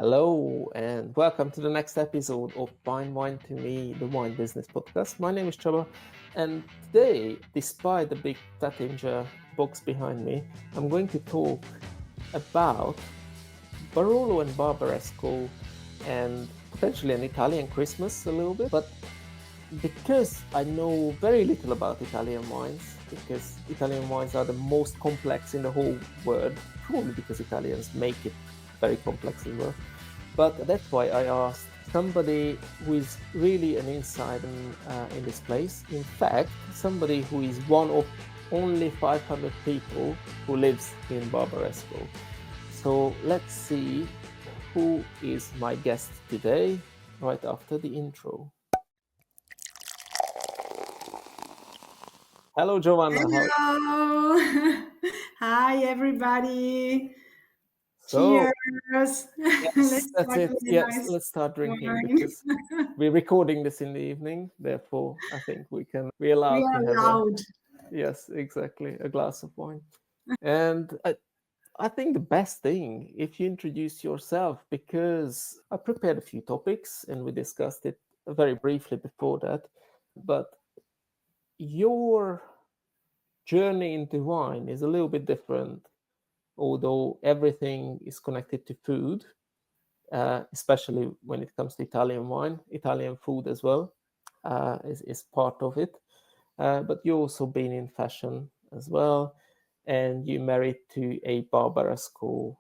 Hello and welcome to the next episode of FineWineToMe, the wine business podcast. My name is Trevor, and today, despite the big Tatinga box behind me, I'm going to talk about Barolo and Barbaresco and potentially an Italian Christmas a little bit. But because I know very little about Italian wines, because Italian wines are the most complex in the whole world, probably because Italians make it very complex as well. But that's why I asked somebody who is really an insider in this place. In fact, somebody who is one of only 500 people who lives in Barbaresco. So let's see who is my guest today, right after the intro. Hello, Giovanna. Hello. Hi, everybody. So, cheers. yes, that's it. Yes, Nice let's start drinking wine. because we're recording this in the evening. Therefore, I think we're allowed We are to have loud. yes, exactly, a glass of wine. And I think the best thing if you introduce yourself, because I prepared a few topics and we discussed it very briefly before that, but your journey into wine is a little bit different, although everything is connected to food, especially when it comes to Italian wine. Italian food as well is part of it. But you also been in fashion as well, and you married to a Barbaresco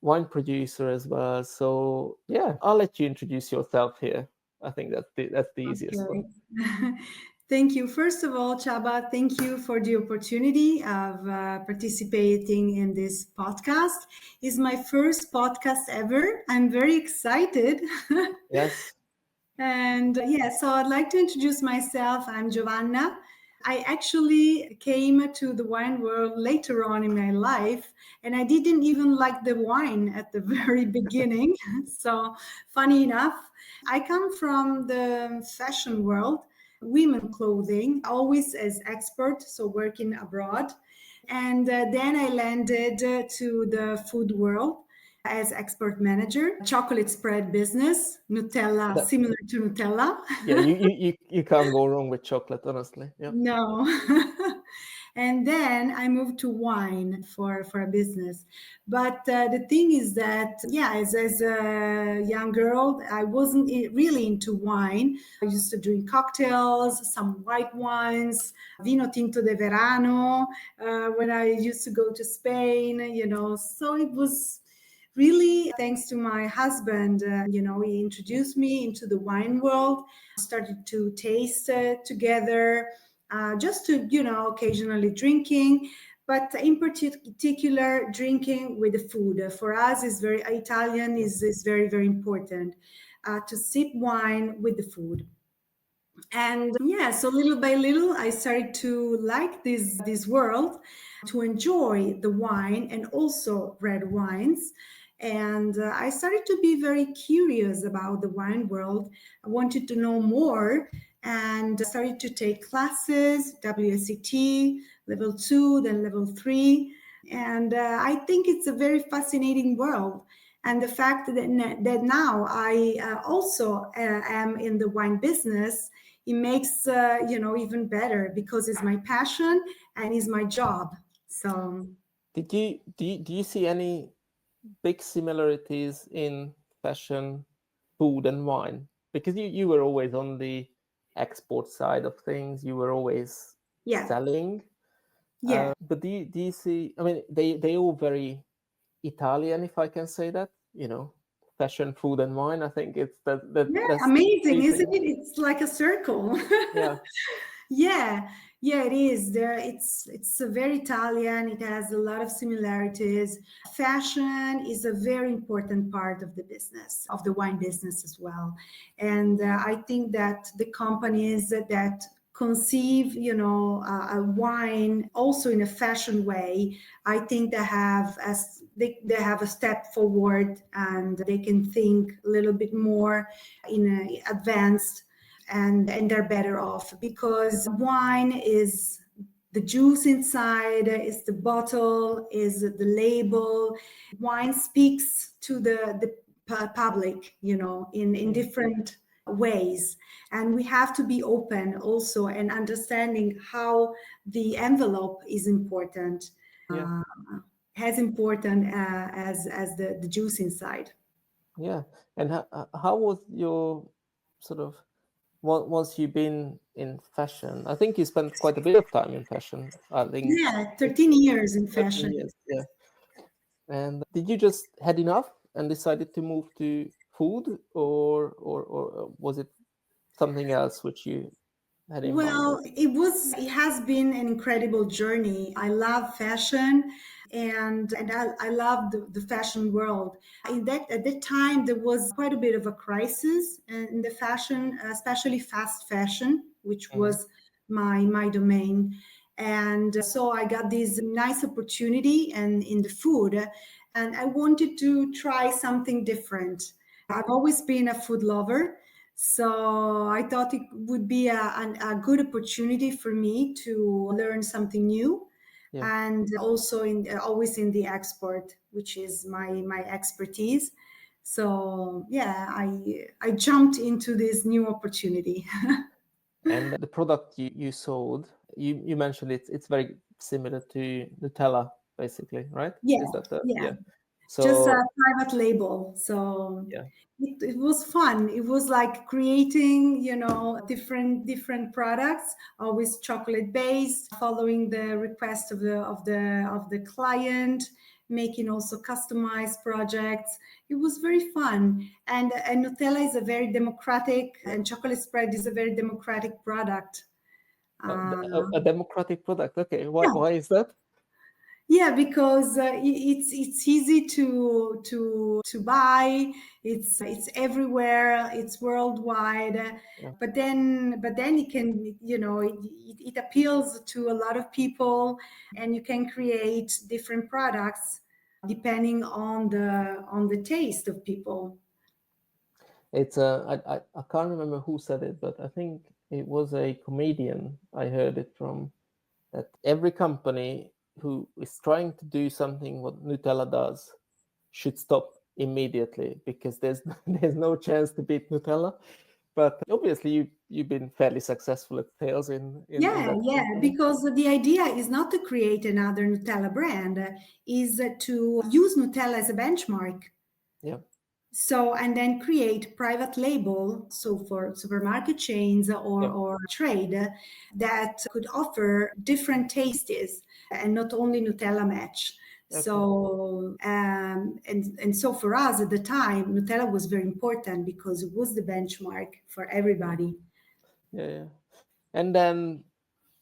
wine producer as well. So yeah, I'll let you introduce yourself here. I think that's the easiest one. Thank you. First of all, Csaba, thank you for the opportunity of participating in this podcast. It's my first podcast ever. I'm very excited. Yes. And so I'd like to introduce myself. I'm Giovanna. I actually came to the wine world later on in my life, and I didn't even like the wine at the very beginning. So funny enough, I come from the fashion world, women clothing, always as expert, so working abroad. And then I landed to the food world as expert manager, chocolate spread business, Nutella, similar to Nutella. Yeah, you can't go wrong with chocolate, honestly. Yeah. No. And then I moved to wine for a business. But the thing is that, as a young girl, I wasn't really into wine. I used to drink cocktails, some white wines, vino tinto de verano, when I used to go to Spain, so it was really thanks to my husband. He introduced me into the wine world, started to taste together, just to, occasionally drinking, but in particular drinking with the food. For us, is very Italian, is very, very important to sip wine with the food. And so little by little, I started to like this world, to enjoy the wine and also red wines. And I started to be very curious about the wine world. I wanted to know more and started to take classes, WSET, level 2, then level 3. And I think it's a very fascinating world. And the fact that now I also am in the wine business, it makes even better, because it's my passion and it's my job. So do you see any big similarities in fashion, food, and wine? Because you were always on the export side of things. You were always selling. Yeah. But do you see? I mean, they all very Italian, if I can say that. Fashion, food, and wine. I think it's that's amazing, isn't it? It's like a circle. Yeah. Yeah, it is. It's a very Italian. It has a lot of similarities. Fashion is a very important part of the business, of the wine business as well. And I think that the companies that conceive, a wine also in a fashion way, I think they have a step forward, and they can think a little bit more in advanced, and they're better off, because wine is the juice inside, is the bottle, is the label. Wine speaks to the public, in different ways. And we have to be open also and understanding how the envelope is important, Yeah. as important as the juice inside. Yeah. And how was your sort of, once you've been in fashion? I think you spent quite a bit of time in fashion. I think Yeah, 13 years in 13 fashion. years. Yeah. And did you just had enough and decided to move to food, or was it something else which you had in mind? Well, it has been an incredible journey. I love fashion, and I love the fashion world. At that time, there was quite a bit of a crisis in the fashion, especially fast fashion, which Mhm. was my domain. And so I got this nice opportunity and in the food, and I wanted to try something different. I've always been a food lover. So I thought it would be a good opportunity for me to learn something new, Yeah. and also always in the export, which is my expertise. So yeah, I jumped into this new opportunity. And the product you sold, you mentioned it's very similar to Nutella, basically, right? Yeah, Is that the yeah. yeah? Just a So private label. So yeah, it was fun. It was like creating, different products, always chocolate based, following the request of the client, making also customized projects. It was very fun. And Nutella is a very democratic, and chocolate spread is a very democratic product. a democratic product. Okay, Yeah. why is that? Yeah, because it's easy to buy. It's everywhere. It's worldwide. Yeah. But then it can, it appeals to a lot of people, and you can create different products depending on the taste of people. It's I can't remember who said it, but I think it was a comedian. I heard it from, that every company who is trying to do something what Nutella does should stop immediately, because there's there's no chance to beat Nutella. But obviously you've been fairly successful at sales in Yeah, that yeah, company. because the idea is not to create another Nutella brand, is to use Nutella as a benchmark. Yeah. So, and then create private label, so for supermarket chains or, Yeah. or trade, that could offer different tastes and not only Nutella match. Okay. So, and so for us at the time, Nutella was very important because it was the benchmark for everybody. Yeah, yeah. And then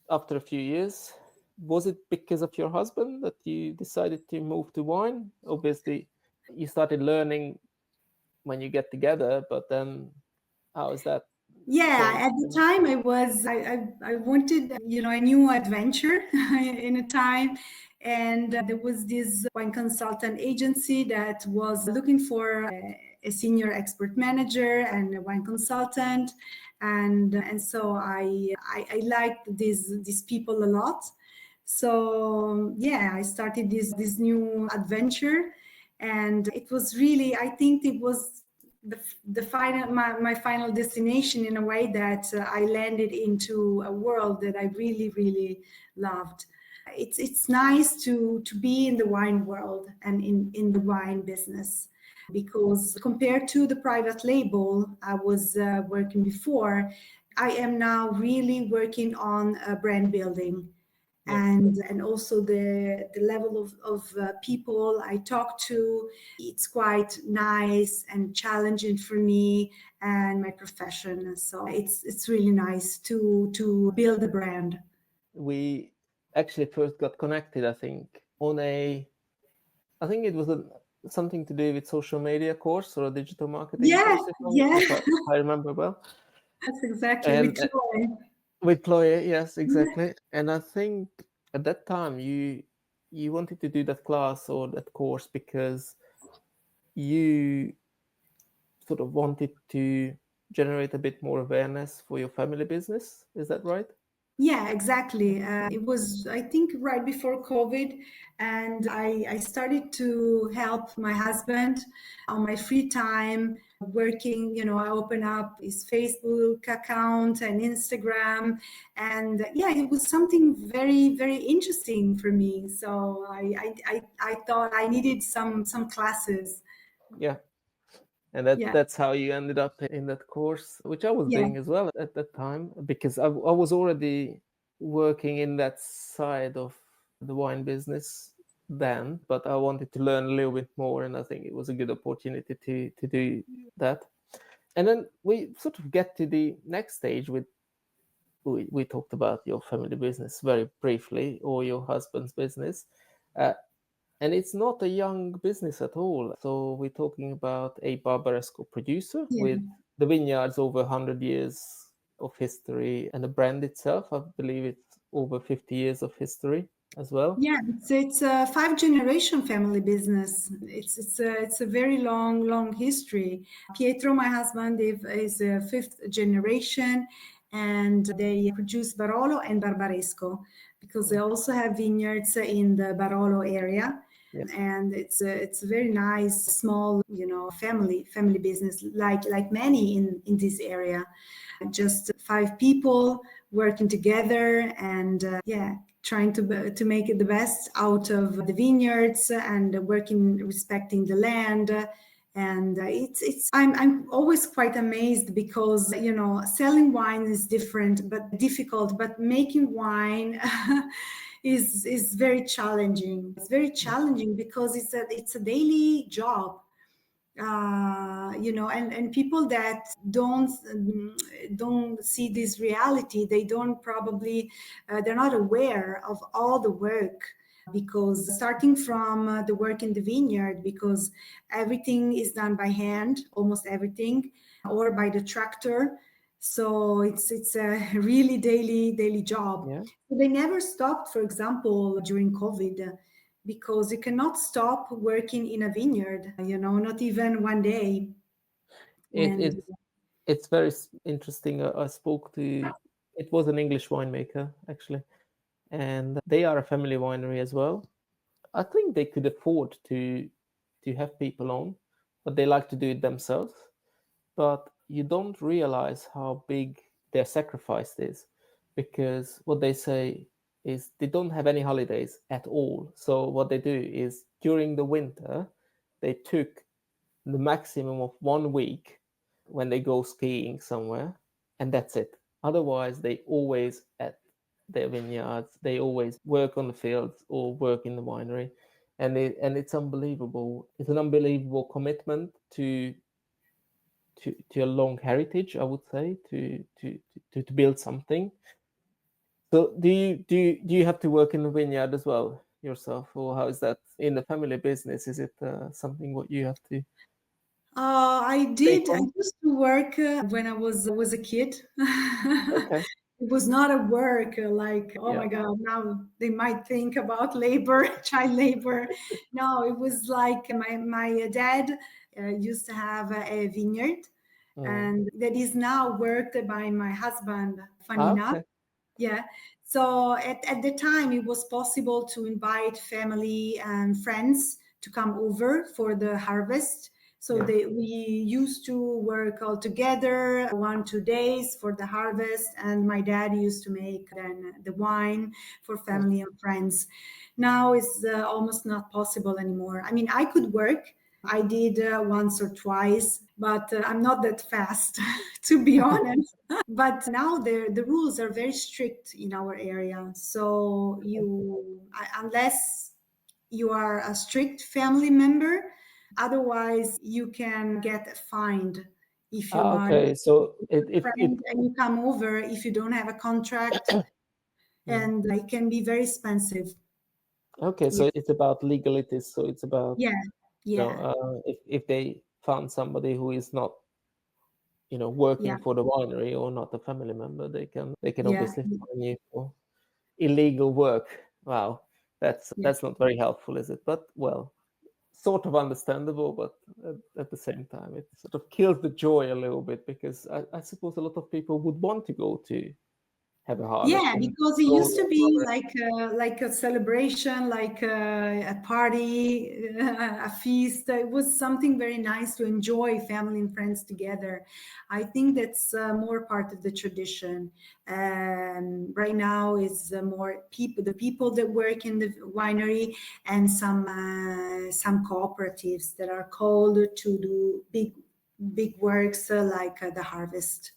after a few years, was it because of your husband that you decided to move to wine? Obviously, you started learning when you get together, but then how is that Yeah, changed? at the time I wanted, a new adventure in a time. And there was this wine consultant agency that was looking for a senior expert manager and a wine consultant. And so I liked these people a lot. So yeah, I started this new adventure, and it was really, I think it was the final my final destination, in a way that I landed into a world that I really really loved. It's nice to be in the wine world and in the wine business, because compared to the private label I was working before, I am now really working on brand building, Yeah. and also the level of people I talk to. It's quite nice and challenging for me and my profession. So it's really nice to build a brand. We actually first got connected, I think, on I think it was something to do with social media course or a digital marketing Yeah, course, yeah, if I remember well. that's exactly And with Chloe. with Chloe, yes, Yeah. exactly. And I think at that time you wanted to do that class or that course because you sort of wanted to generate a bit more awareness for your family business. Is that right? Yeah, exactly. It was, I think, right before COVID, and I started to help my husband on my free time working. I open up his Facebook account and Instagram, and yeah, it was something very, very interesting for me. So I thought I needed some classes. Yeah. And Yeah, that's how you ended up in that course, which I was yeah, doing as well at that time, because I was already working in that side of the wine business then, but I wanted to learn a little bit more, and I think it was a good opportunity to do that. And then we sort of get to the next stage with we talked about your family business very briefly, or your husband's business. Uh, and it's not a young business at all. So we're talking about a Barbaresco producer yeah. with the vineyards over 100 years of history, and the brand itself, I believe it's over 50 years of history as well. Yeah, it's a five-generation family business. It's a very long history. Pietro, my husband, is a fifth generation, and they produce Barolo and Barbaresco because they also have vineyards in the Barolo area. Yeah. And it's a very nice small family business like many in this area, just five people working together, and yeah, trying to make it the best out of the vineyards and working respecting the land. And it's I'm always quite amazed because selling wine is different but difficult, but making wine is very challenging. It's very challenging because it's a daily job. And people that don't see this reality, they don't probably they're not aware of all the work, because starting from the work in the vineyard, because everything is done by hand, almost everything, or by the tractor. So it's a really daily job. Yeah. They never stopped, for example, during COVID, because you cannot stop working in a vineyard, not even one day. It, And it it's very interesting. I spoke to, it was an English winemaker actually, and they are a family winery as well. I think they could afford to have people on, but they like to do it themselves. But you don't realize how big their sacrifice is, because what they say is they don't have any holidays at all. So what they do is during the winter, they took the maximum of 1 week when they go skiing somewhere, and that's it. Otherwise, they always at their vineyards, they always work on the fields or work in the winery, and it's unbelievable. It's an unbelievable commitment to a long heritage, I would say, to build something. So do you have to work in the vineyard as well yourself, or how is that in the family business? Is it something what you have to I take did. I on? used to work when I was a kid. Okay. It was not a work like, oh Yeah. my God, now they might think about labor, child labor. No, it was like my dad used to have a vineyard, Mm. and that is now worked by my husband, funny enough. Okay. Yeah. So at the time, it was possible to invite family and friends to come over for the harvest. So Yeah. we used to work all together 1-2 days for the harvest, and my dad used to make then the wine for Yeah. family and friends. Now it's almost not possible anymore. I mean, I could work. I did once or twice, but I'm not that fast, to be honest. But now the rules are very strict in our area. So unless you are a strict family member, otherwise you can get fined if you are Okay. So a friend and you come over if you don't have a contract, Mm. and it can be very expensive. Okay. Yeah, So it's about legalities. So it's about, yeah, yeah, if they found somebody who is not, yeah, working for the winery or not a family member, they can yeah, obviously fine you for illegal work. Wow, that's yeah. that's not very helpful, is it? But well, sort of understandable, but at the same time, it sort of kills the joy a little bit, because I suppose a lot of people would want to go to have a harvest. Yeah, And because it used to be Barolo- like a celebration, like a party, a feast. It was something very nice to enjoy, family and friends together. I think that's more part of the tradition. Right now is more people, the people that work in the winery, and some cooperatives that are called to do big works like the harvest.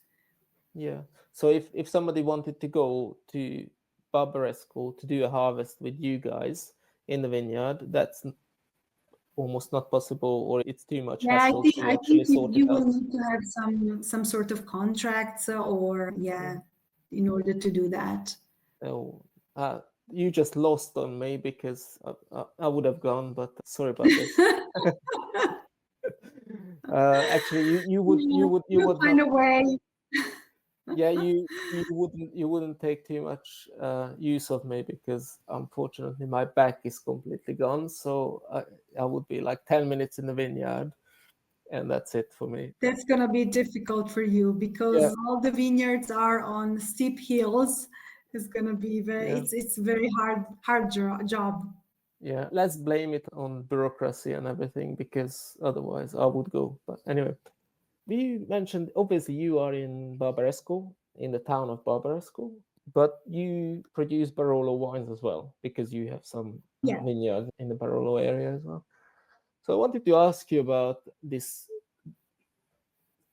Yeah. So if somebody wanted to go to Barbaresco to do a harvest with you guys in the vineyard, that's almost not possible, or it's too much Yeah, hassle to I think actually sort you it will out. need to have some sort of contracts or in order to do that. Oh, you just lost on me because I would have gone, but sorry about this. Actually, you would You'll not. find a way. Yeah, you wouldn't take too much use of me because unfortunately my back is completely gone. So I would be like 10 minutes in the vineyard, and that's it for me. That's gonna be difficult for you Yeah, because all the vineyards are on steep hills. It's gonna be yeah, it's very hard job. yeah. Let's blame it on bureaucracy and everything because otherwise I would go. But anyway, we mentioned obviously you are in Barbaresco, in the town of Barbaresco, but you produce Barolo wines as well because you have some Yeah. vineyards in the Barolo area as well. So I wanted to ask you about this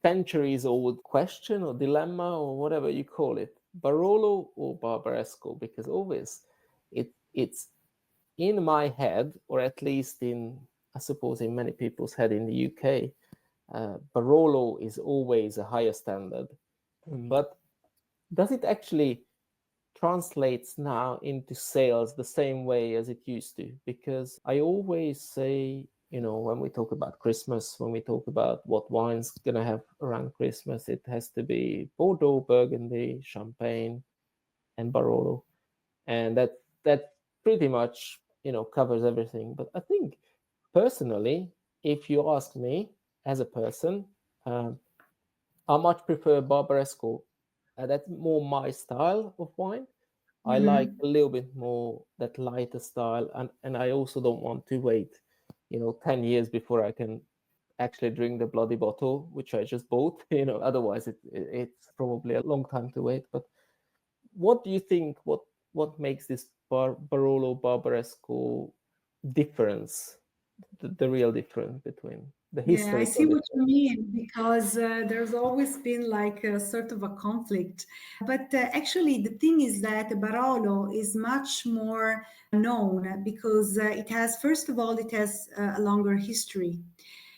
centuries-old question or dilemma or whatever you call it, Barolo or Barbaresco, because always it's in my head, or at least in, I suppose, in many people's head in the UK, Barolo is always a higher standard. But does it actually translates now into sales the same way as it used to? Because I always say, when we talk about Christmas, when we talk about what wine's going to have around Christmas, it has to be Bordeaux, Burgundy, Champagne, and Barolo. And that pretty much, covers everything. But I think personally, if you ask me as a person, I much prefer Barbaresco. That's more my style of wine. I like a little bit more that lighter style, and I also don't want to wait, 10 years before I can actually drink the bloody bottle, which I just bought. Otherwise it's probably a long time to wait. But what do you think? What makes this Barolo Barbaresco difference? The real difference between the Yeah, I historical see what difference. you mean because there's always been like a sort of a conflict. But actually, the thing is that Barolo is much more known because it has, first of all, it has a longer history.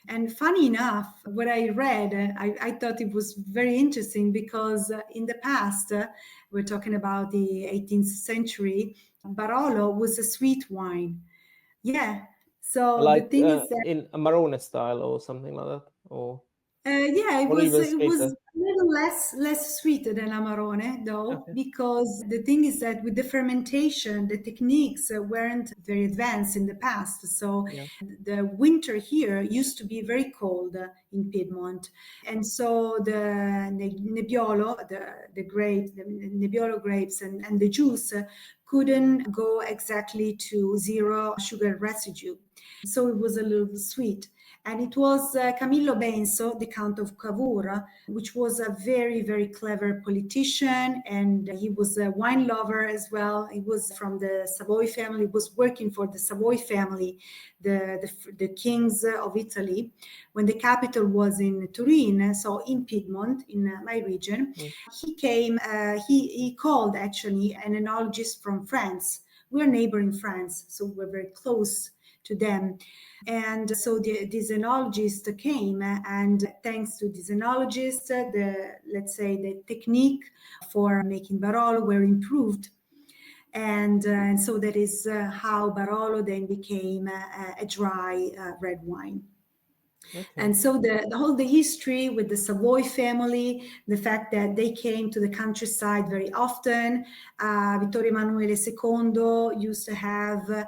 And funny enough, what I read, I thought it was very interesting because in the past, we're talking about the 18th century, Barolo was a sweet wine. Yeah. So the Like thing is that in a Marone style or something like that, yeah, or even it was sweeter. a little less sweet than Amarone, though, Okay. because the thing is that with the fermentation, the techniques weren't very advanced in the past. So Yeah. the winter here used to be very cold in Piedmont, and so the Nebbiolo, the grape, the Nebbiolo grapes, and the juice couldn't go exactly to zero sugar residue. So it was a little sweet. And it was Camillo Benso, the Count of Cavour, which was a very, very clever politician, and he was a wine lover as well. He was from the Savoy family, was working for the Savoy family, the kings of Italy, when the capital was in Turin, so in Piedmont, in my region. He came, he called actually an enologist from France. We're neighboring France, so we're very close to them. And so this enologist came, and thanks to this enologist, let's say the technique for making Barolo were improved. And so that is how Barolo then became a dry red wine. Okay. And so the history with the Savoy family, the fact that they came to the countryside very often. Vittorio Emanuele II used to have a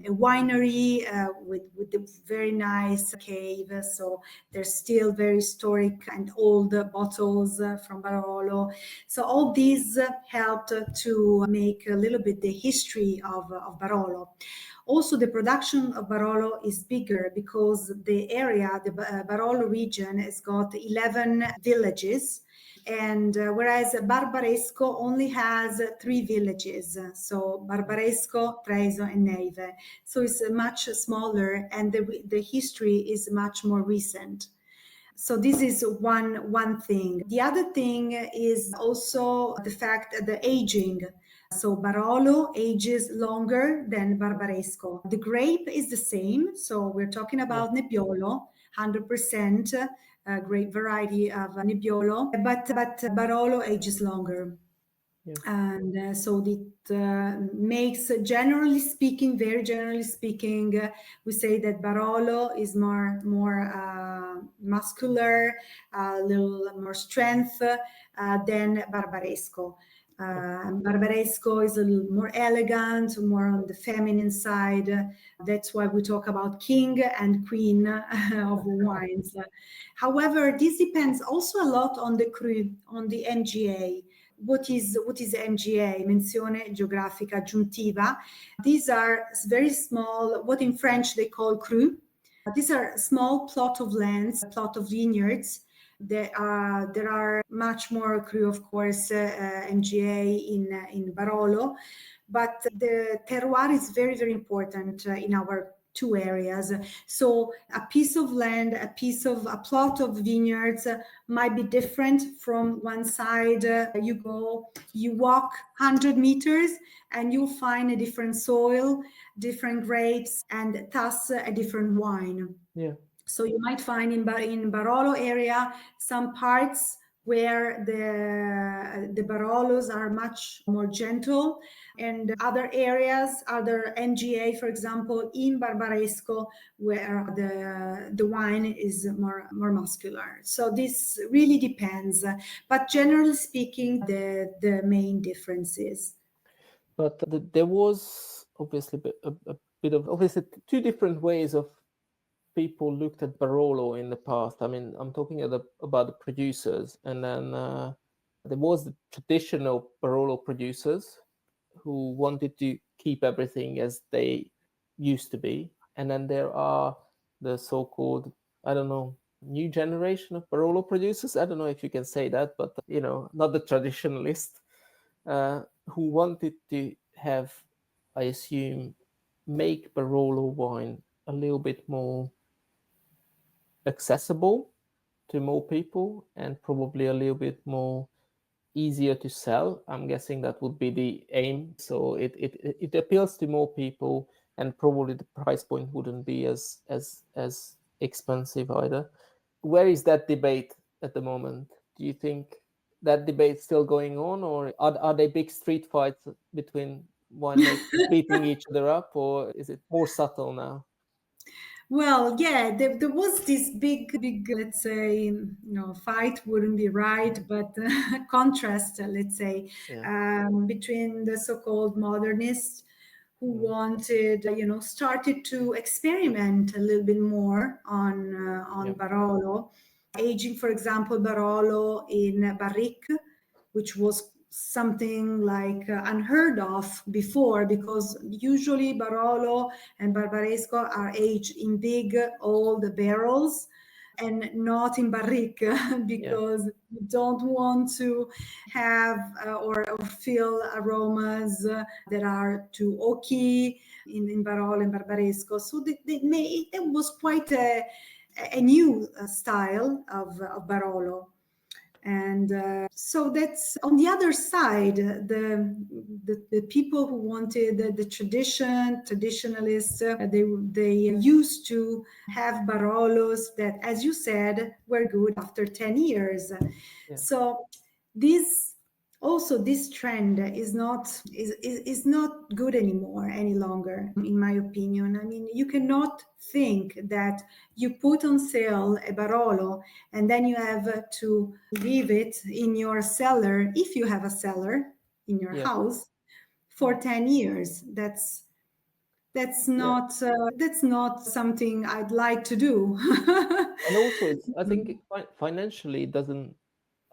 winery with a very nice cave. So there's still very historic and old bottles from Barolo. So all these helped to make a little bit the history of Barolo. Also, the production of Barolo is bigger because the area, the Barolo region, has got 11 villages. And whereas Barbaresco only has 3 villages, so Barbaresco, Treviso, and Neive. So it's much smaller, and the history is much more recent. So this is one thing. The other thing is also the fact that the aging. So Barolo ages longer than Barbaresco. The grape is the same. So we're talking about Nebbiolo, 100% grape variety of Nebbiolo, but Barolo ages longer. Yeah. And so it makes, generally speaking, very generally speaking, we say that Barolo is more muscular, a little more strength than Barbaresco. Barbaresco is a little more elegant, more on the feminine side. That's why we talk about king and queen of wines. However, this depends also a lot on the cru, on the MGA. What is MGA? Menzione geografica aggiuntiva. These are very small, what in French they call cru. These are small plot of lands, plot of vineyards. There are much more cru, of course, MGA in Barolo, but the terroir is very, very important in our 2 areas. So a piece of land, a plot of vineyards might be different from one side. You walk 100 meters and you'll find a different soil, different grapes, and thus a different wine. Yeah. So you might find in Barolo area some parts where the Barolos are much more gentle, and other areas, other MGA, for example, in Barbaresco, where the wine is more muscular. So this really depends, but generally speaking, the main differences. But there was obviously a bit of obviously 2 different ways of people looked at Barolo in the past. I mean, I'm talking about the producers, and then there was the traditional Barolo producers who wanted to keep everything as they used to be, and then there are the so-called, I don't know, new generation of Barolo producers. I don't know if you can say that, but not the traditionalist, who wanted to have, I assume, make Barolo wine a little bit more accessible to more people and probably a little bit more easier to sell. I'm guessing that would be the aim. So it appeals to more people, and probably the price point wouldn't be as expensive either. Where is that debate at the moment? Do you think that debate's still going on, or are they big street fights between winemakers beating each other up, or is it more subtle now? Well, yeah, there was this big, let's say, fight wouldn't be right, but contrast, let's say, between the so-called modernists who wanted, started to experiment a little bit more on Barolo, aging, for example, Barolo in barrique, which was something like unheard of before, because usually Barolo and Barbaresco are aged in big old barrels and not in barrique, because you don't want to have or feel aromas that are too oaky in Barolo and Barbaresco. So it was quite a new style of Barolo. And so that's on the other side, the people who wanted the traditionalists, they used to have Barolos that, as you said, were good after 10 years. So this Also, this trend is not good anymore any longer, in my opinion. I mean, you cannot think that you put on sale a Barolo and then you have to leave it in your cellar, if you have a cellar in your Yeah. house, for 10 years. That's Yeah. not something I'd like to do. And also, I think financially it doesn't.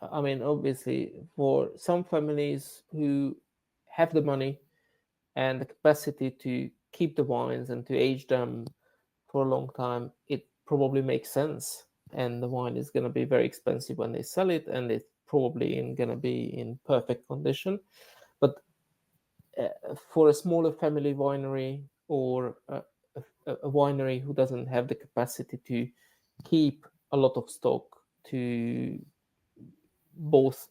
I mean, obviously, for some families who have the money and the capacity to keep the wines and to age them for a long time, it probably makes sense. And the wine is going to be very expensive when they sell it, and it's probably going to be in perfect condition. But for a smaller family winery or a winery who doesn't have the capacity to keep a lot of stock, to both,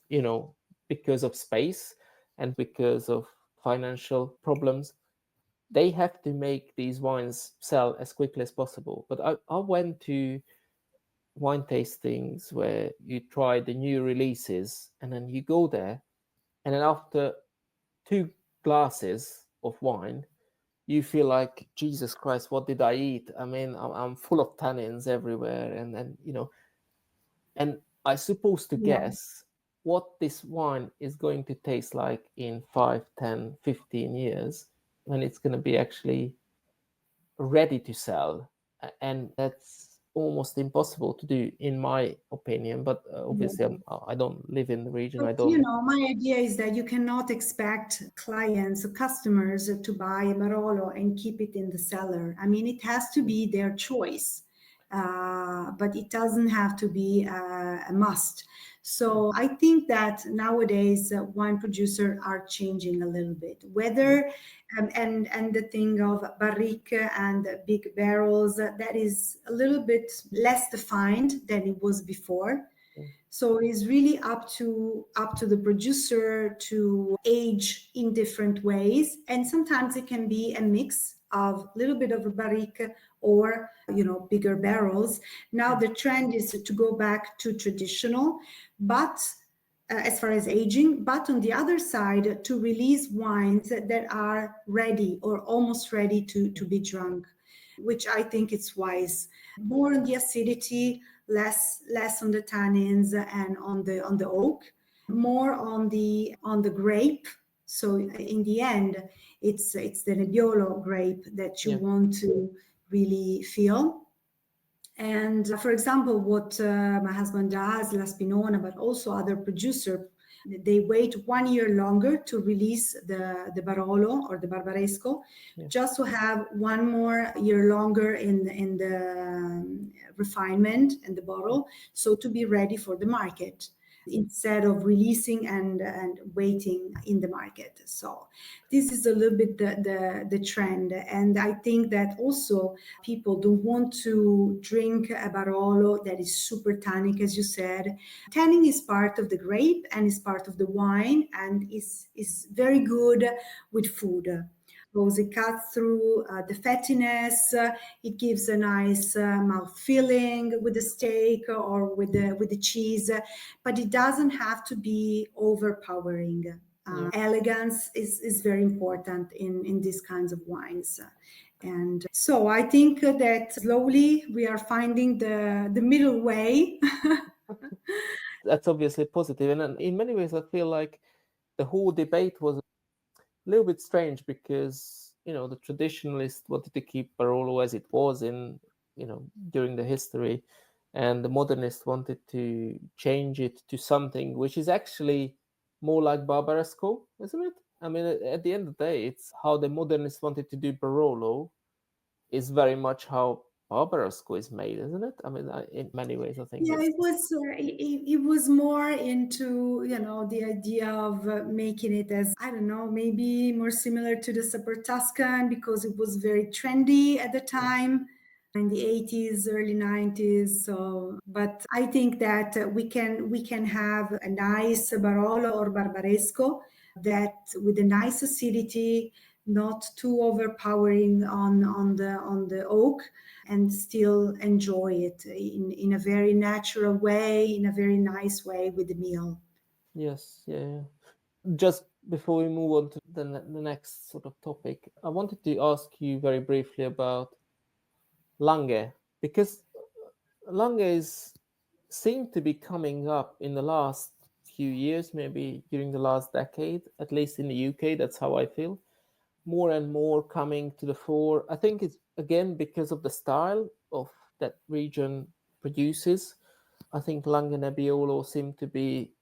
because of space and because of financial problems, they have to make these wines sell as quickly as possible. But I went to wine tastings where you try the new releases, and then you go there, and then after 2 glasses of wine, you feel like, Jesus Christ, what did I eat? I mean, I'm full of tannins everywhere, and I suppose to Yeah. guess what this wine is going to taste like in 5, 10, 15 years when it's going to be actually ready to sell. And that's almost impossible to do, in my opinion. But obviously, I don't live in the region. I But don't. my idea is that you cannot expect clients, customers to buy a Barolo and keep it in the cellar. I mean, it has to be their choice, but it doesn't have to be a must. So I think that nowadays wine producers are changing a little bit. Whether and the thing of barrique and big barrels, that is a little bit less defined than it was before. So it's really up to the producer to age in different ways, and sometimes it can be a mix of a little bit of a barrique or bigger barrels. Now the trend is to go back to traditional, but as far as aging, but on the other side to release wines that are ready or almost ready to be drunk, which I think it's wise. More on the acidity, less on the tannins and on the oak, more on the grape. So in the end, it's the Nebbiolo grape that you want to really feel. And for example, what my husband does, La Spinona, but also other producers, they wait 1 year longer to release the Barolo or the Barbaresco, just to have 1 more year longer in the refinement and the bottle, so to be ready for the market, instead of releasing and waiting in the market. So this is a little bit the trend. And I think that also people don't want to drink a Barolo that is super tannic, as you said. Tanning is part of the grape and is part of the wine, and is very good with food. Because it cuts through the fattiness, it gives a nice mouth feeling with the steak or with the cheese, but it doesn't have to be overpowering. Elegance is very important in these kinds of wines. And so I think that slowly we are finding the middle way. That's obviously positive. And in many ways, I feel like the whole debate was a little bit strange because, the traditionalists wanted to keep Barolo as it was during the history, and the modernists wanted to change it to something which is actually more like Barbaresco, isn't it? I mean, at the end of the day, it's how the modernists wanted to do Barolo is very much how Barbaresco is made, isn't it? I mean, in many ways, I think. Yeah, it was more into the idea of making it as, I don't know, maybe more similar to the Super Tuscan, because it was very trendy at the time in the 80s, early 90s. So, but I think that we can have a nice Barolo or Barbaresco that with a nice acidity, not too overpowering on the oak, and still enjoy it in a very natural way, in a very nice way with the meal. Yes, yeah. Just before we move on to the next sort of topic, I wanted to ask you very briefly about Langhe, because Langhe seem to be coming up in the last few years, maybe during the last decade, at least in the UK. That's how I feel. More and more coming to the fore. I think it's again because of the style of that region produces. I think Langhe Nebbiolo seem to be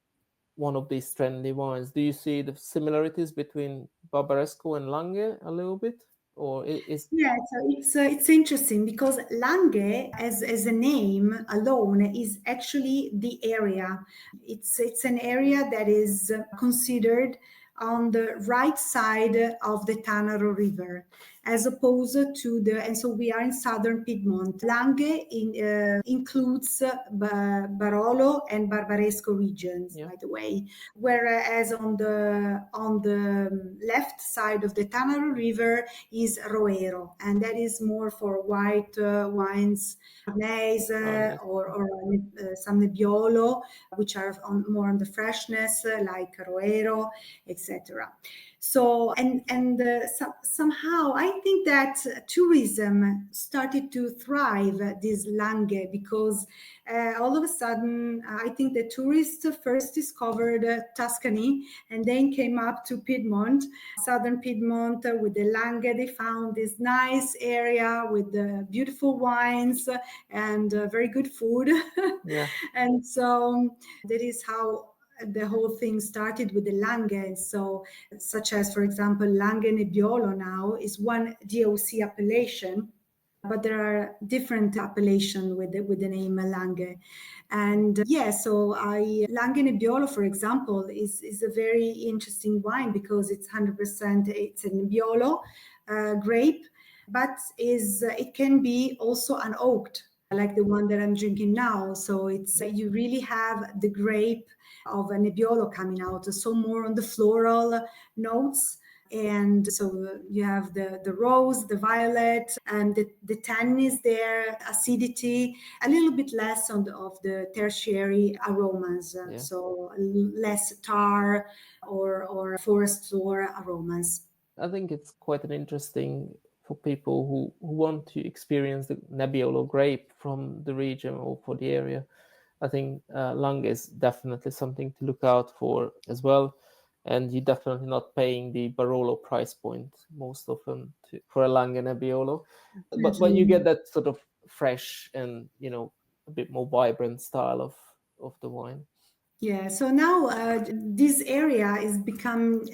one of these trendy wines. Do you see the similarities between Barbaresco and Langhe a little bit, or is? Yeah, so it's interesting because Langhe, as a name alone, is actually the area. It's an area that is considered on the right side of the Tanaro River, as opposed to and so we are in southern Piedmont. Langhe includes Barolo and Barbaresco regions, Yeah. by the way, whereas on the left side of the Tanaro River is Roero, and that is more for white wines, 𝘱𝐻𝐳𝐬𝐬 or some Nebbiolo, which are more on the freshness, like Roero, etc. So somehow I think that tourism started to thrive this Langhe because all of a sudden I think the tourists first discovered Tuscany and then came up to Piedmont, southern Piedmont, with the Langhe. They found this nice area with beautiful wines and very good food. Yeah. And so that is how the whole thing started with the Langhe. So, such as, for example, Langhe Nebbiolo now is one DOC appellation, but there are different appellations with the name Langhe. And so Langhe Nebbiolo, for example, is a very interesting wine because it's 100%, it's a Nebbiolo grape, but it can be also unoaked, like the one that I'm drinking now. So you really have the grape of a Nebbiolo coming out, so more on the floral notes. And so you have the rose, the violet, and the tannin is there, acidity, a little bit less of the tertiary aromas, Yeah. so less tar or forest floor aromas. I think it's quite an interesting for people who want to experience the Nebbiolo grape from the region or for the area. I think Langhe is definitely something to look out for as well. And you're definitely not paying the Barolo price point most often for a Langhe Nebbiolo. But you get that sort of fresh and, a bit more vibrant style of the wine. Yeah, so now this area has become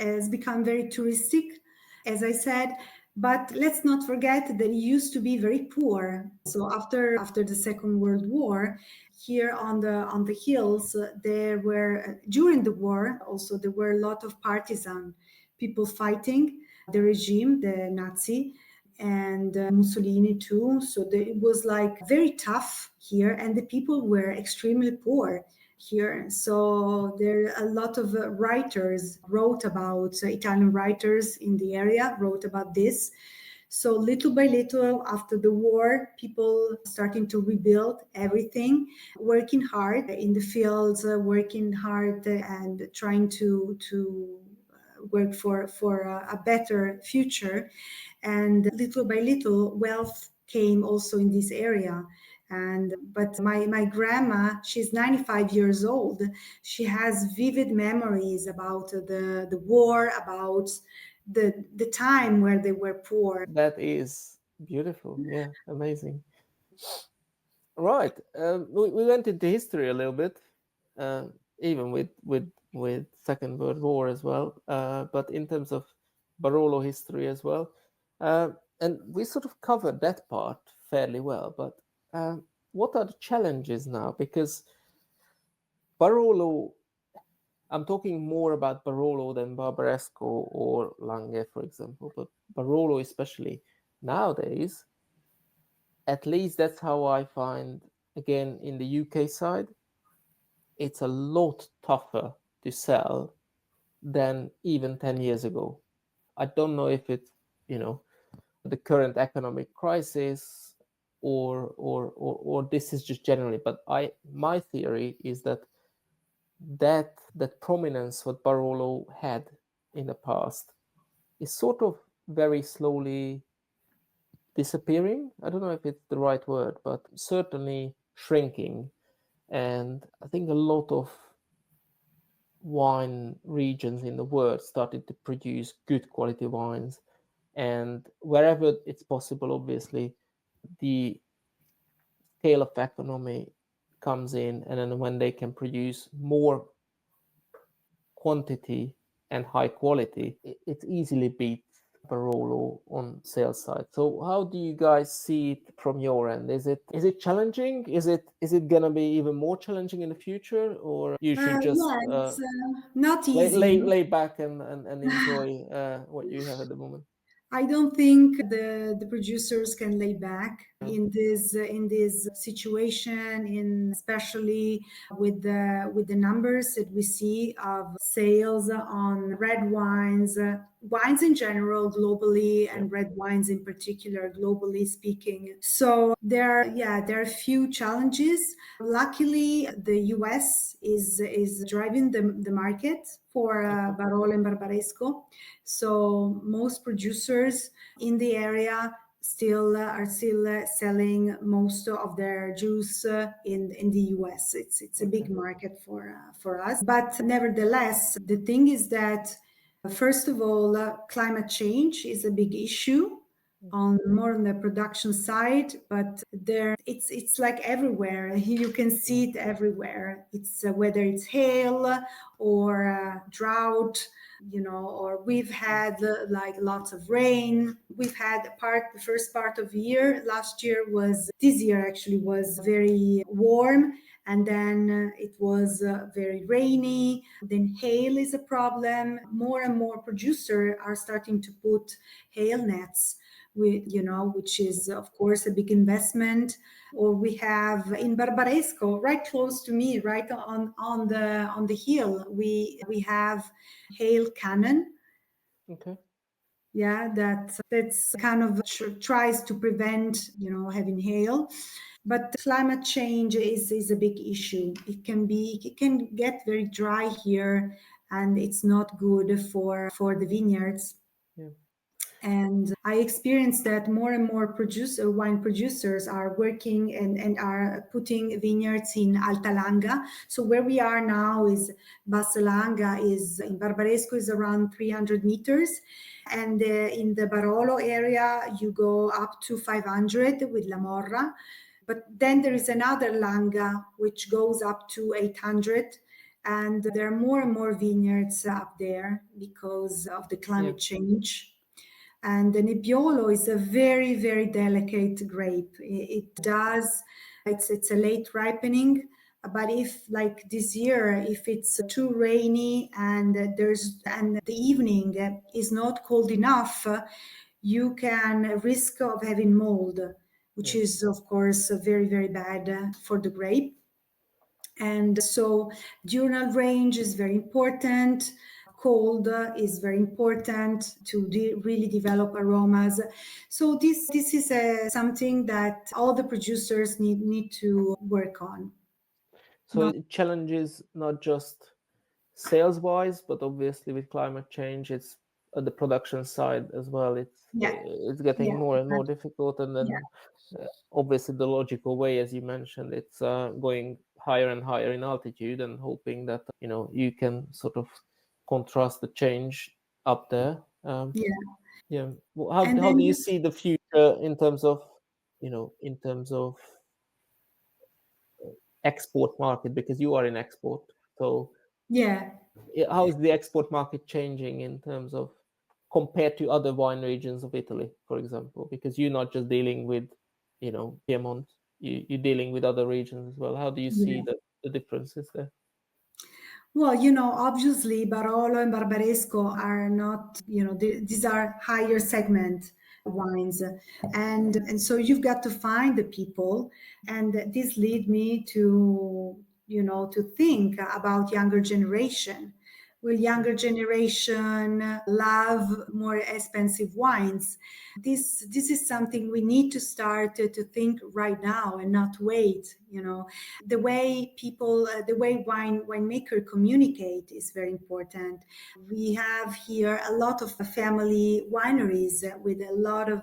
very touristic, as I said. But let's not forget that it used to be very poor. So after the Second World War, here on the hills, there were during the war also there were a lot of partisan people fighting the regime, the Nazi, and Mussolini too. So it was like very tough here, and the people were extremely poor here. So there are a lot of writers wrote about Italian writers in the area wrote about this. So little by little after the war, people starting to rebuild everything, working hard in the fields, working hard and trying to work for a better future. And little by little, wealth came also in this area. But my grandma, she's 95 years old. She has vivid memories about the war, about the time where they were poor. That is beautiful. Yeah, amazing. Right. We went into history a little bit, even with Second World War as well. But in terms of Barolo history as well, and we sort of covered that part fairly well. But what are the challenges now? Because Barolo, I'm talking more about Barolo than Barbaresco or Langhe, for example. But Barolo, especially nowadays, at least that's how I find, again, in the UK side, it's a lot tougher to sell than even 10 years ago. I don't know if it's, the current economic crisis or this is just generally, but my theory is that that prominence what Barolo had in the past is sort of very slowly disappearing. I don't know if it's the right word, but certainly shrinking. And I think a lot of wine regions in the world started to produce good quality wines. And wherever it's possible, obviously, the scale of economy comes in, and then when they can produce more quantity and high quality, it easily beats Barolo on sales side. So how do you guys see it from your end? Is it challenging? Is it gonna be even more challenging in the future, or you should just Yeah, it's not easy. lay back and enjoy what you have at the moment? I don't think the producers can lay back in this situation, in especially with the numbers that we see of sales on red wines, wines in general globally, and red wines in particular globally speaking. So there are a few challenges. Luckily, the US is driving the market for Barolo and Barbaresco. So most producers in the area are still selling most of their juice in the US. It's a big market for us. But nevertheless, the thing is that first of all, climate change is a big issue more on the production side, but it's like everywhere. You can see it everywhere. It's whether it's hail or drought, or we've had like lots of rain. We've had the first part of the year. This year actually was very warm, and then it was very rainy. Then hail is a problem. More and more producers are starting to put hail nets, which is of course a big investment. Or we have in Barbaresco, right close to me, right on the hill, we have hail cannon. Okay. Yeah, that's kind of tries to prevent having hail. But climate change is a big issue. It can get very dry here, and it's not good for the vineyards. Yeah. And I experienced that more and more wine producers are working and are putting vineyards in Alta Langhe. So where we are now is Bassa Langhe, is in Barbaresco is around 300 meters. And in the Barolo area, you go up to 500 with La Morra. But then there is another Langhe which goes up to 800. And there are more and more vineyards up there because of the climate change. And the Nebbiolo is a very, very delicate grape. It's a late ripening. But if like this year, if it's too rainy and the evening is not cold enough, you can risk of having mold, which is of course very, very bad for the grape. And so diurnal range is very important. Cold is very important to really develop aromas. So this is something that all the producers need to work on. So it challenges not just sales wise, but obviously with climate change, it's the production side as well. It's getting more and more difficult, and then obviously the logical way, as you mentioned, it's going higher and higher in altitude and hoping that you can sort of contrast the change up there. Well, how do you see the future in terms of export market, because you are in export? So how is the export market changing in terms of compared to other wine regions of Italy, for example? Because you're not just dealing with Piedmont, you're dealing with other regions as well. How do you see the differences there? Well, obviously Barolo and Barbaresco are not, these are higher segment wines. And so you've got to find the people. And this lead me to, to think about younger generation. Will younger generation love more expensive wines? This is something we need to start to think right now and not wait, The way people, the way winemaker communicate is very important. We have here a lot of family wineries with a lot of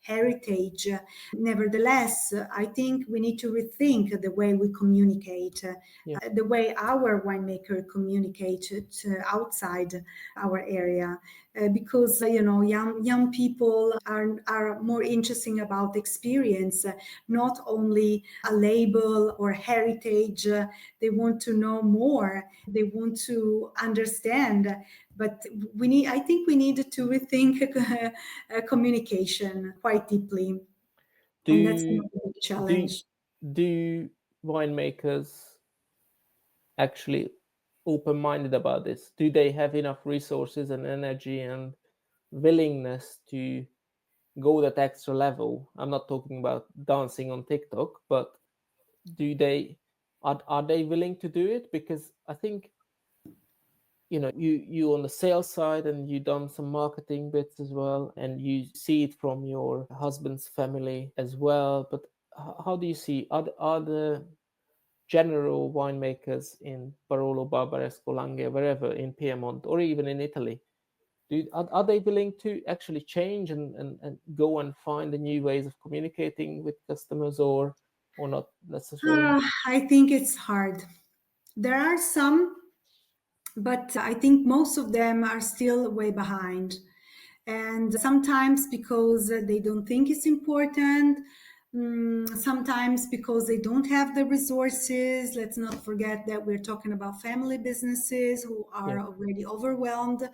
heritage. Nevertheless, I think we need to rethink the way we communicate, the way our winemaker communicated outside our area. Because young people are more interesting about experience, not only a label or heritage. They want to know more. They want to understand. But I think we need to rethink communication quite deeply, and that's another big challenge. Do winemakers actually open-minded about this? Do they have enough resources and energy and willingness to go that extra level? I'm not talking about dancing on TikTok, but are they willing to do it? Because I think you on the sales side, and you done some marketing bits as well, and you see it from your husband's family as well. But how do you see are the general winemakers in Barolo, Barbaresco, Langhe, wherever in Piedmont, or even in Italy, are they willing to actually change and go and find the new ways of communicating with customers, or not necessarily? I think it's hard. There are some, but I think most of them are still way behind. And sometimes because they don't think it's important, sometimes because they don't have the resources. Let's not forget that we're talking about family businesses who are already overwhelmed.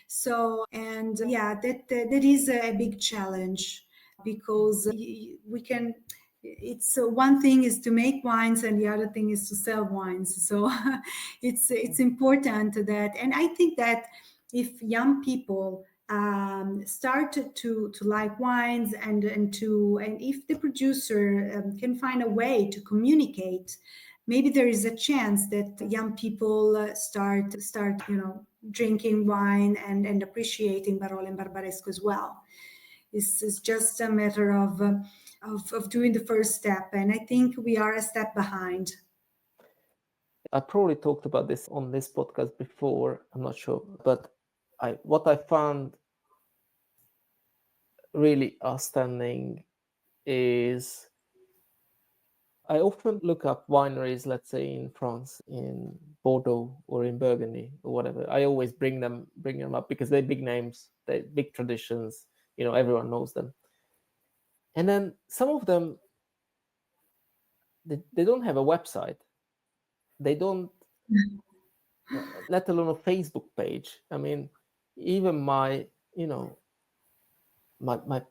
So, and that is a big challenge, because we can, it's one thing is to make wines and the other thing is to sell wines. So it's important that, and I think that if young people start to like wines, and if the producer can find a way to communicate, maybe there is a chance that young people start drinking wine and appreciating Barolo and Barbaresco as well. It's just a matter of doing the first step, and I think we are a step behind. I probably talked about this on this podcast before, I'm not sure, but what I found really outstanding is I often look up wineries, let's say in France, in Bordeaux or in Burgundy or whatever. I always bring them up because they're big names, they're big traditions, everyone knows them. And then some of them, they don't have a website. They don't, let alone a Facebook page. I mean, even my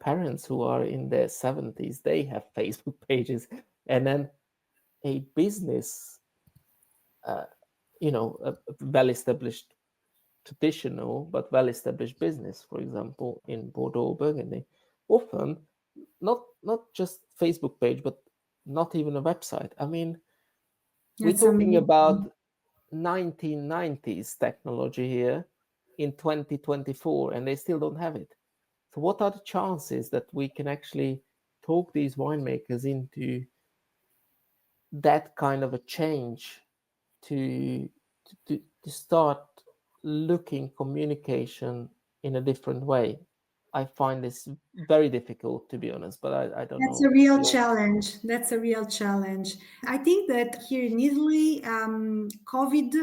parents who are in their 70s, they have Facebook pages. And then a business, a well-established, traditional but well-established business, for example, in Bordeaux or Burgundy, often not just Facebook page, but not even a website. I mean, we're talking about 1990s technology here in 2024, and they still don't have it. So what are the chances that we can actually talk these winemakers into that kind of a change to start looking communication in a different way? I find this very difficult, to be honest, but I don't know. That's a real challenge. That's a real challenge. I think that here in Italy, COVID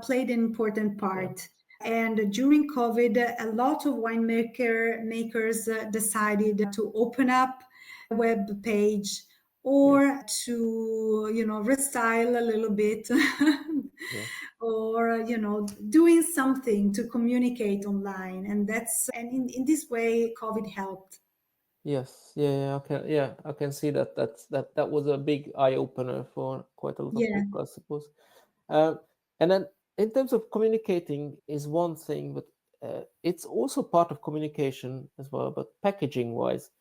played an important part. And during COVID, a lot of makers decided to open up a web page, or to restyle a little bit, or doing something to communicate online. And in this way COVID helped. Yes, I can see that. That was a big eye opener for quite a lot of people, I suppose. And then in terms of communicating is one thing, but it's also part of communication as well. But packaging wise,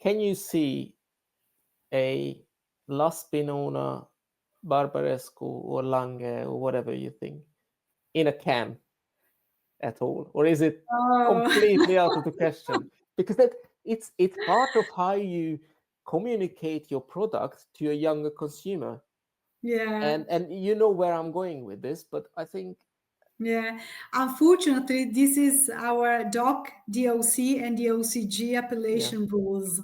can you see a La Spinona, Barbaresco, or Langhe, or whatever you think, in a can at all, or is it completely out of the question? Because it's part of how you communicate your product to a younger consumer. Yeah. And you know where I'm going with this, but I think Yeah, unfortunately, this is our DOC, and DOCG yeah, appellation rules.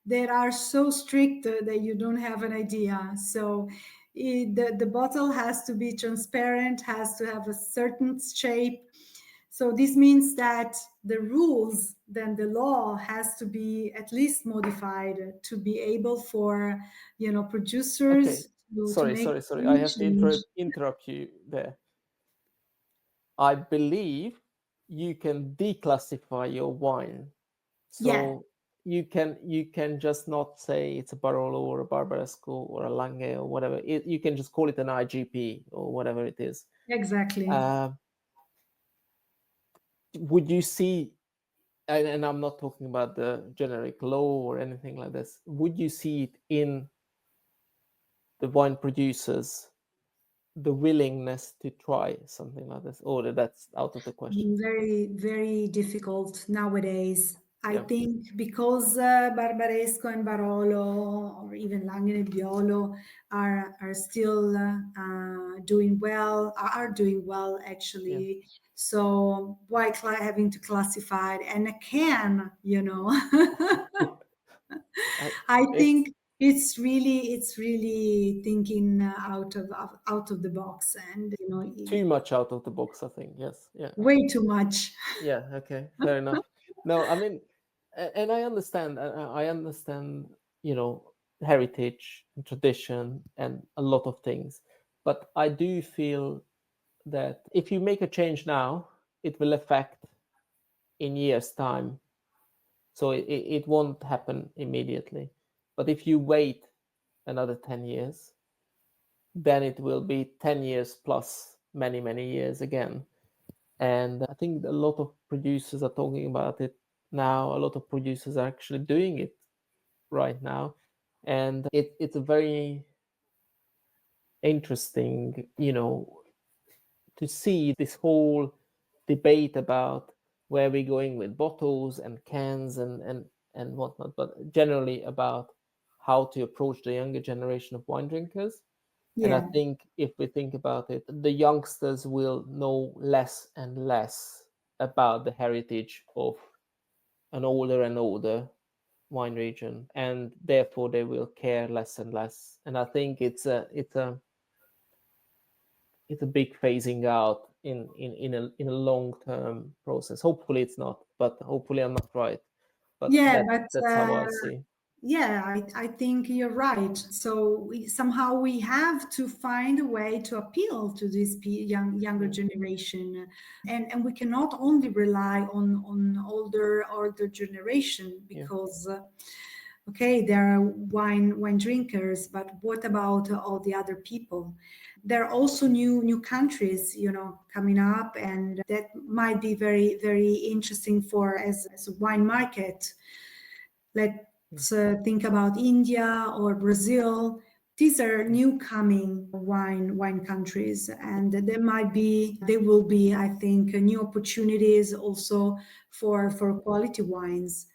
They are so strict that you don't have an idea. So the bottle has to be transparent, has to have a certain shape. So this means that the rules, then the law has to be at least modified to be able for, okay. producers to make Sorry. I any have to change. interrupt you there. I believe you can declassify your wine. Yeah, So you can just not say it's a Barolo or a Barbaresco or a Langhe or whatever. You can just call it an IGP or whatever it is. exactly. Would you see, and I'm not talking about the generic law or anything like this, would you see it in the wine producers, the willingness to try something like this, or that's out of the question? Very, very difficult nowadays. I Yeah, think because Barbaresco and Barolo, or even Langhe and Nebbiolo, are still doing well, are doing well yeah. actually. So why having to classify it? And a can, I, I it's think it's really thinking out of the box, and too much out of the box, I think. Yes, yeah. way too much. Yeah, okay, fair enough. No, I mean, and I understand. I understand, heritage and tradition and a lot of things. But I do feel that if you make a change now, it will affect in years' time. So it won't happen immediately. But if you wait another 10 years, then it will be 10 years plus many, many years again. And I think a lot of producers are talking about it now. A lot of producers are actually doing it right now. And it's a very interesting, to see this whole debate about where we're going with bottles and cans and whatnot, but generally about how to approach the younger generation of wine drinkers. And I Yeah. think if we think about it, the youngsters will know less and less about the heritage of an older and older wine region, and therefore they will care less and less. And I think it's a big phasing out in a long-term process. Hopefully it's not, but hopefully I'm not right. But Yeah, that but that's how I see. yeah, I think you're right. So somehow we have to find a way to appeal to this younger Yeah, generation, and we cannot only rely on older generation, yeah, because okay, there are wine drinkers, but what about all the other people? There are also new countries, coming up, and that might be very, very interesting for as a wine market. yeah. Let's think about India or Brazil. These are new coming wine countries, and there will be, I think, new opportunities also for quality wines.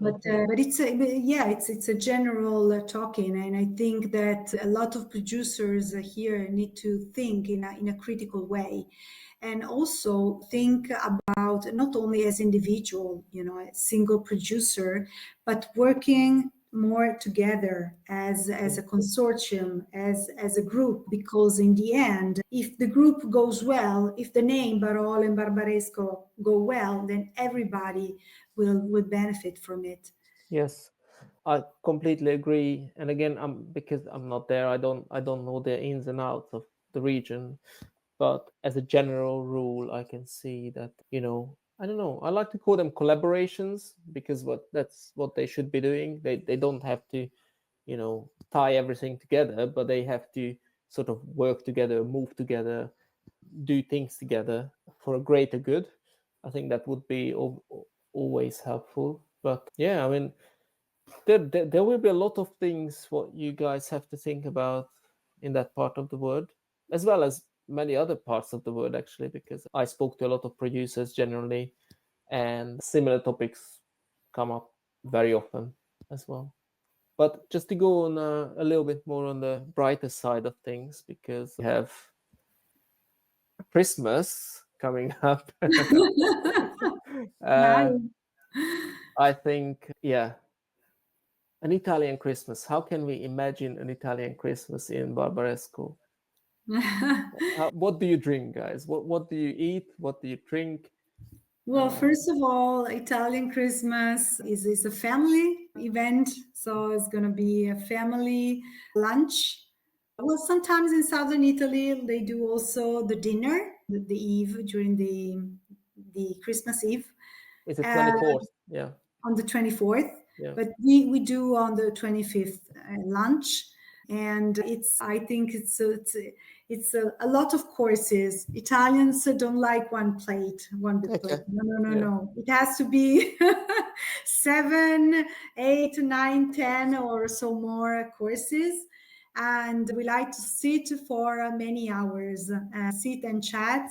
But Definitely. yeah, it's a general talking, and I think that a lot of producers here need to think in a critical way, and also think about not only as individual, a single producer, but working more together as Yeah. a consortium, as a group, because in the end, if the group goes well, if the name Barolo and Barbaresco go well, then everybody will benefit from it. Yes, I completely agree. And again, because I'm not there, I don't know the ins and outs of the region. But as a general rule, I can see that, I don't know, I like to call them collaborations, because that's what they should be doing. They don't have to, tie everything together, but they have to sort of work together, move together, do things together for a greater good. I think that would be always helpful. But yeah, I mean, there will be a lot of things what you guys have to think about in that part of the world, as well as many other parts of the world, actually, because I spoke to a lot of producers generally, and similar topics come up very often as well. But just to go on a little bit more on the brighter side of things, because we have Christmas coming up. Nice. I think, yeah, an Italian Christmas. How can we imagine an Italian Christmas in Barbaresco? What do you drink, guys? What do you eat? What do you drink? Well, first of all, Italian Christmas is a family event. So it's going to be a family lunch. Well, sometimes in southern Italy, they do also the dinner, the eve during the Christmas Eve. Is it 24th? Yeah. On the 24th. Yeah. But we do on the 25th lunch. And I think it's a lot of courses. Italians don't like one big plate. No. It has to be 7, 8, 9, 10 or so more courses. And we like to sit for many hours, sit and chat.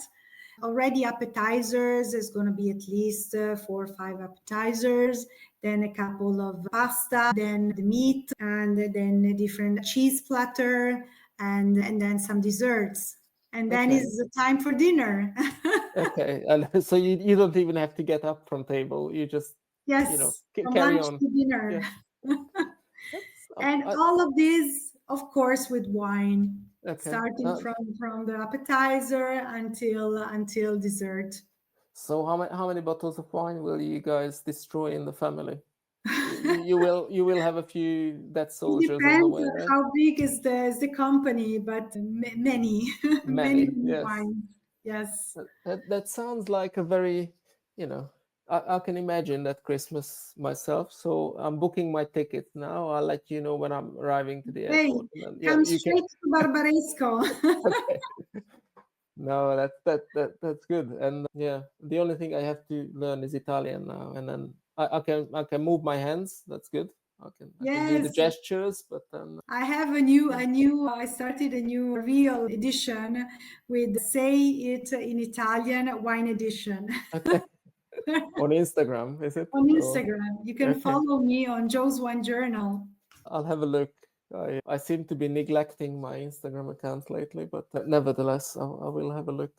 Already appetizers, there's going to be at least 4 or 5 appetizers, then a couple of pasta, then the meat, and then a different cheese platter, and then some desserts. And then it's the time for dinner. Okay, and so you don't even have to get up from table. You just, from carry lunch on. to dinner. Yeah. And all of this, of course, with wine. Starting from the appetizer until dessert. So how many bottles of wine will you guys destroy in the family? you will have a few dead soldiers on the way, right? How big is the company, but many wines. Yes. That sounds like a very, I can imagine that Christmas myself. So I'm booking my ticket now. I'll let you know when I'm arriving to the airport. Come straight to Barbaresco. Okay. No, that's good. And the only thing I have to learn is Italian now, and then I can move my hands. That's good. I can do the gestures, but then I have I started a new real edition with Say It in Italian wine edition. Okay. On Instagram, is it? On Instagram. You can follow me on Joe's Wine Journal. I'll have a look. I seem to be neglecting my Instagram account lately, but nevertheless, I will have a look.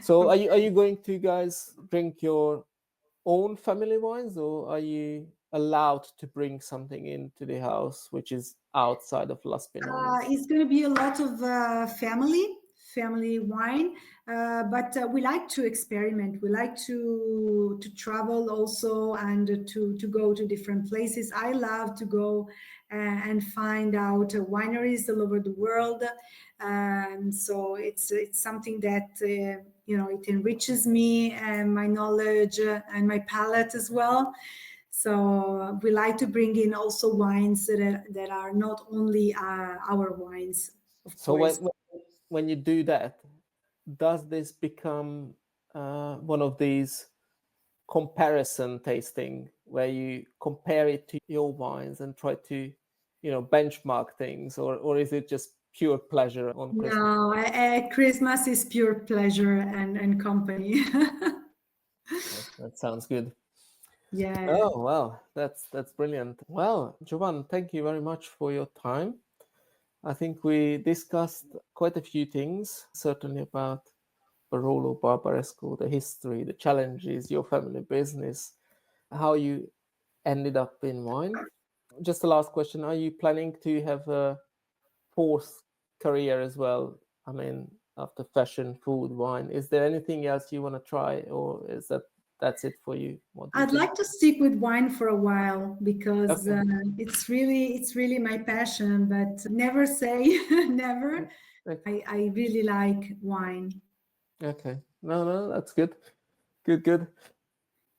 So are you going to guys drink your own family wines, or are you allowed to bring something into the house which is outside of La Spinona? It's going to be a lot of family wine, but we like to experiment. We like to travel also and to go to different places. I love to go and find out wineries all over the world, and so it's something that it enriches me and my knowledge and my palate as well. So we like to bring in also wines that are not only our wines, of course. So when you do that, does this become one of these comparison tasting where you compare it to your wines and try to, benchmark things, or is it just pure pleasure on Christmas? No, Christmas is pure pleasure and company. That sounds good. Yeah. Oh, well, that's brilliant. Well, Giovanna, thank you very much for your time. I think we discussed quite a few things, certainly about Barolo, Barbaresco, the history, the challenges, your family business, how you ended up in wine. Just the last question, are you planning to have a 4th career as well? I mean, after fashion, food, wine, is there anything else you want to try, or is that's it for you? I'd like to stick with wine for a while because it's really my passion, but never say never. Okay. I really like wine. Okay. No, that's good. Good.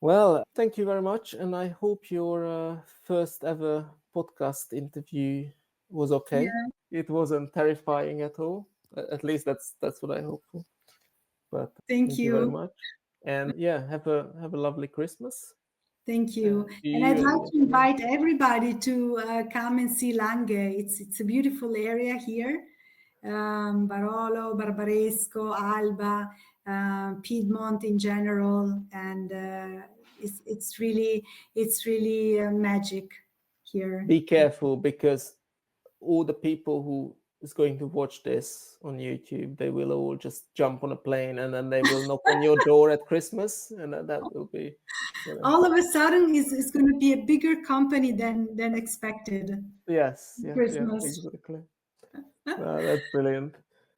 Well, thank you very much. And I hope your first ever podcast interview was okay. Yeah. It wasn't terrifying at all. At least that's what I hope for. But thank you very much. And have a lovely Christmas. Thank you. And I'd like to invite everybody to come and see Langhe. It's a beautiful area here. Barolo, Barbaresco, Alba, Piedmont in general, and it's really magic. here. Be careful, because all the people who is going to watch this on YouTube, they will all just jump on a plane and then they will knock on your door at Christmas, and that will be, all of a sudden is going to be a bigger company than expected. Yes, Christmas. exactly. That's brilliant.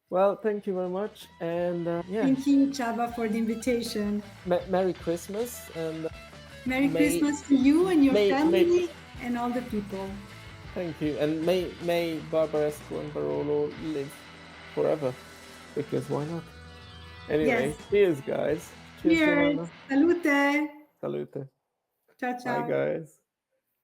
Well, thank you very much, and Thank you, Csaba, for the invitation. Merry Christmas, and Merry Christmas to you and your family and all the people. Thank you, and may Barbaresco and Barolo live forever, because why not? Anyway, cheers, guys. Cheers. Salute. Salute. Ciao, ciao. Bye, guys.